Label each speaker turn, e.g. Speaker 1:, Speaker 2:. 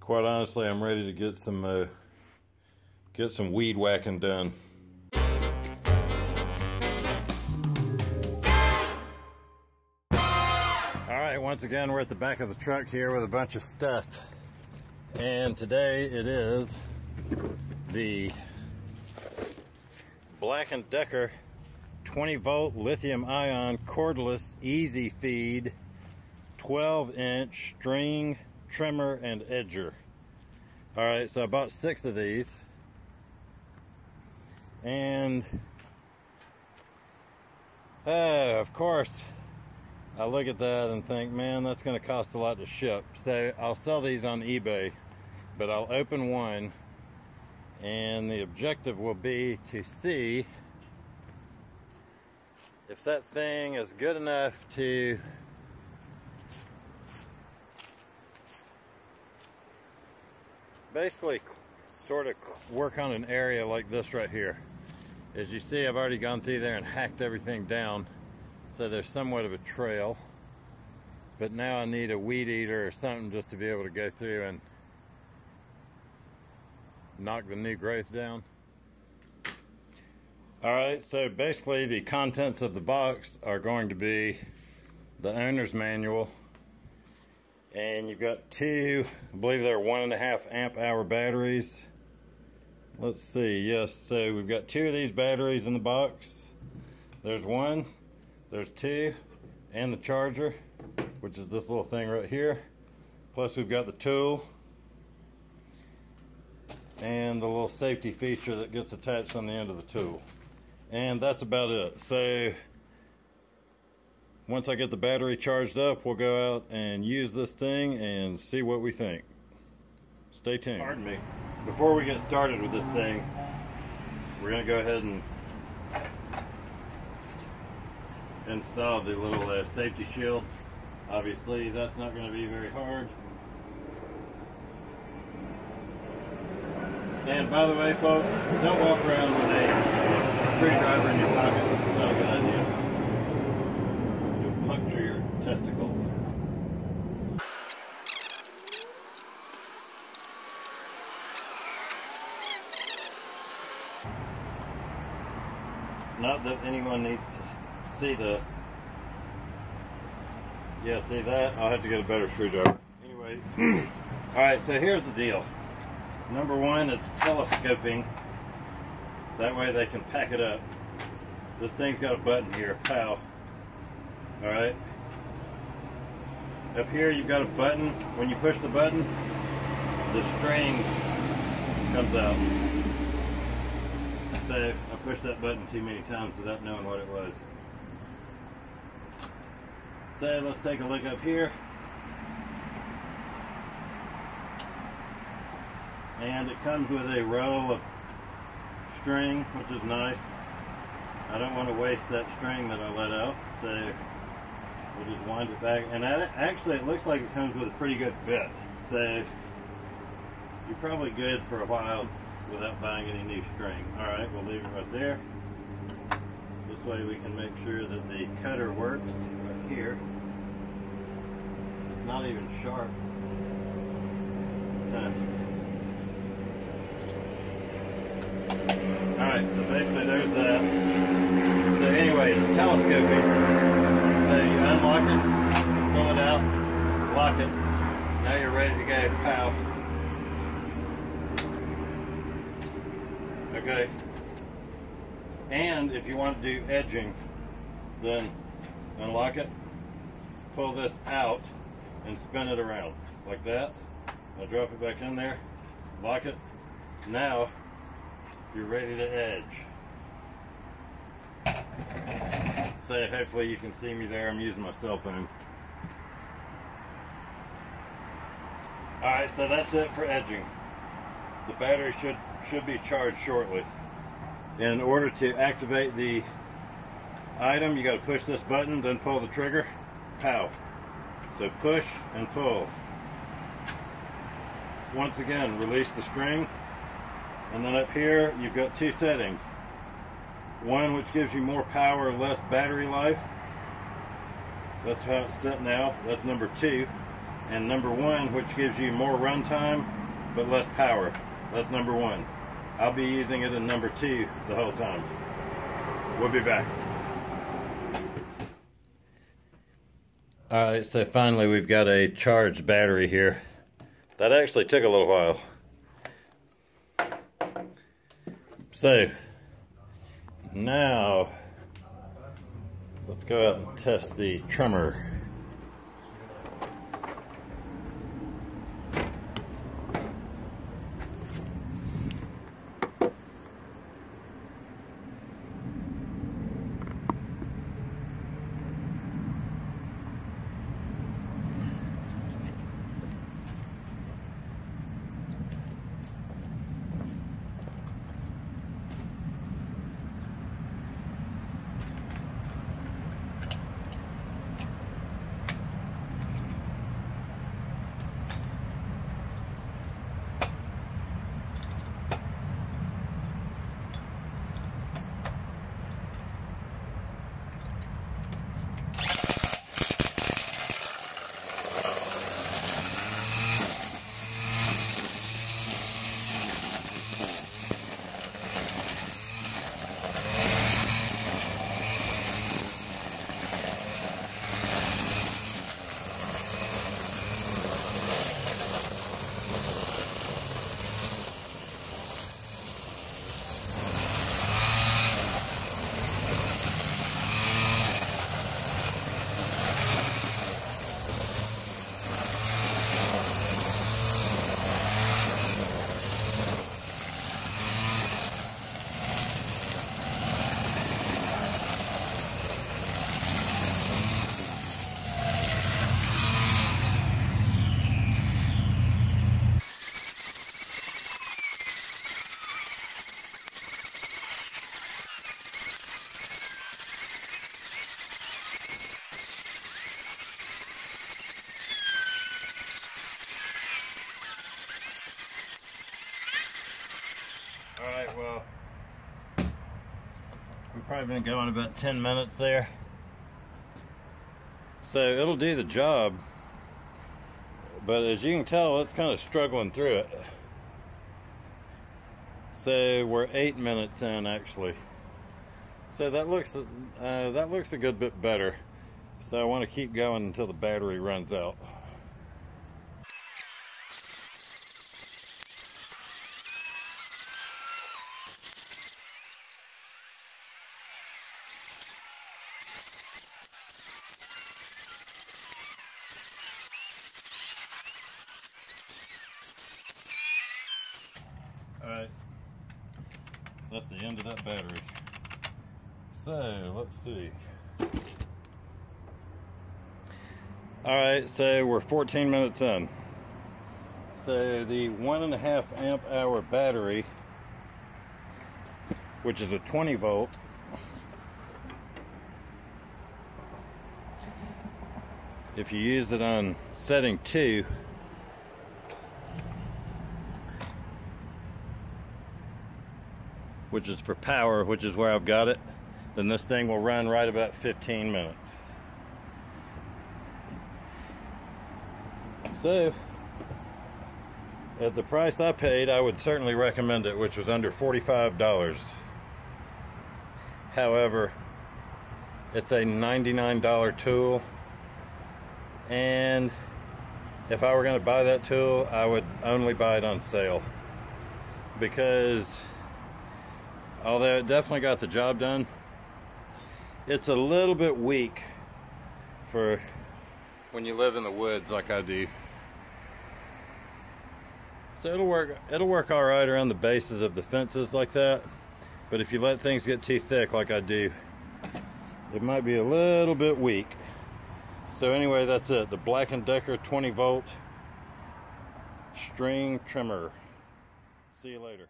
Speaker 1: Quite honestly, I'm ready to get some weed whacking done. Alright, once again we're at the back of the truck here with a bunch of stuff. And today it is the Black & Decker 20-volt lithium-ion cordless EASYFEED 12-inch string trimmer and edger. Alright, so I bought 6 of these. And of course I look at that and think, man, that's going to cost a lot to ship. So I'll sell these on eBay, but I'll open one, and the objective will be to see if that thing is good enough to basically sort of work on an area like this right here. As you see, I've already gone through there and hacked everything down, so there's somewhat of a trail. But now I need a weed eater or something just to be able to go through and knock the new growth down. Alright, so basically the contents of the box are going to be the owner's manual. And you've got 2, I believe they're 1.5 amp hour batteries. Let's see, yes, so we've got 2 of these batteries in the box. There's 1, there's 2, and the charger, which is this little thing right here. Plus we've got the tool and the little safety feature that gets attached on the end of the tool. And that's about it. So once I get the battery charged up, we'll go out and use this thing and see what we think. Stay tuned. Pardon me. Before we get started with this thing, we're going to go ahead and install the little safety shield. Obviously, that's not going to be very hard. And by the way, folks, don't walk around with a screwdriver in your pocket. It's not a good idea. You'll puncture your testicles. Not that anyone needs to see this. Yeah, see that? I'll have to get a better screwdriver. Anyway, alright, so here's the deal. Number 1, it's telescoping. That way they can pack it up. This thing's got a button here, pow. Alright. Up here you've got a button. When you push the button, the string comes out. So I pushed that button too many times without knowing what it was. So let's take a look up here. And it comes with a roll of string, which is nice. I don't want to waste that string that I let out, so we'll just wind it back. And actually it looks like it comes with a pretty good bit. So you're probably good for a while without buying any new string. Alright, we'll leave it right there. This way we can make sure that the cutter works right here. It's not even sharp. Alright, so basically there's that. So anyway, it's telescoping. So you unlock it, pull it out, lock it. Now you're ready to go. Pow. Okay. And if you want to do edging, then unlock it, pull this out, and spin it around like that. I'll drop it back in there, lock it. Now you're ready to edge. So hopefully you can see me there. I'm using my cell phone. Alright, so that's it for edging. The battery should be charged shortly. In order to activate the item, you got to push this button, then pull the trigger. Pow. So push and pull. Once again, release the string. And then up here, you've got 2 settings. One which gives you more power, less battery life. That's how it's set now. That's number 2. and number 1, which gives you more runtime but less power. That's number 1. I'll be using it in number 2 the whole time. We'll be back. Alright, so finally we've got a charged battery here. That actually took a little while. So, now, let's go out and test the trimmer. Alright, well, we've probably been going about 10 minutes there. So it'll do the job, but as you can tell, it's kind of struggling through it. So we're 8 minutes in actually. So that looks a good bit better. So I want to keep going until the battery runs out. Alright, that's the end of that battery. So, let's see. Alright, so we're 14 minutes in. So the 1.5 amp hour battery, which is a 20 volt, if you use it on setting 2, which is for power, which is where I've got it, then this thing will run right about 15 minutes. So, at the price I paid, I would certainly recommend it, which was under $45. However, it's a $99 tool, and if I were going to buy that tool, I would only buy it on sale, because although it definitely got the job done, it's a little bit weak for when you live in the woods like I do. So it'll work all right around the bases of the fences like that, but if you let things get too thick like I do, it might be a little bit weak. So anyway, that's it, the Black & Decker 20 volt string trimmer. See you later.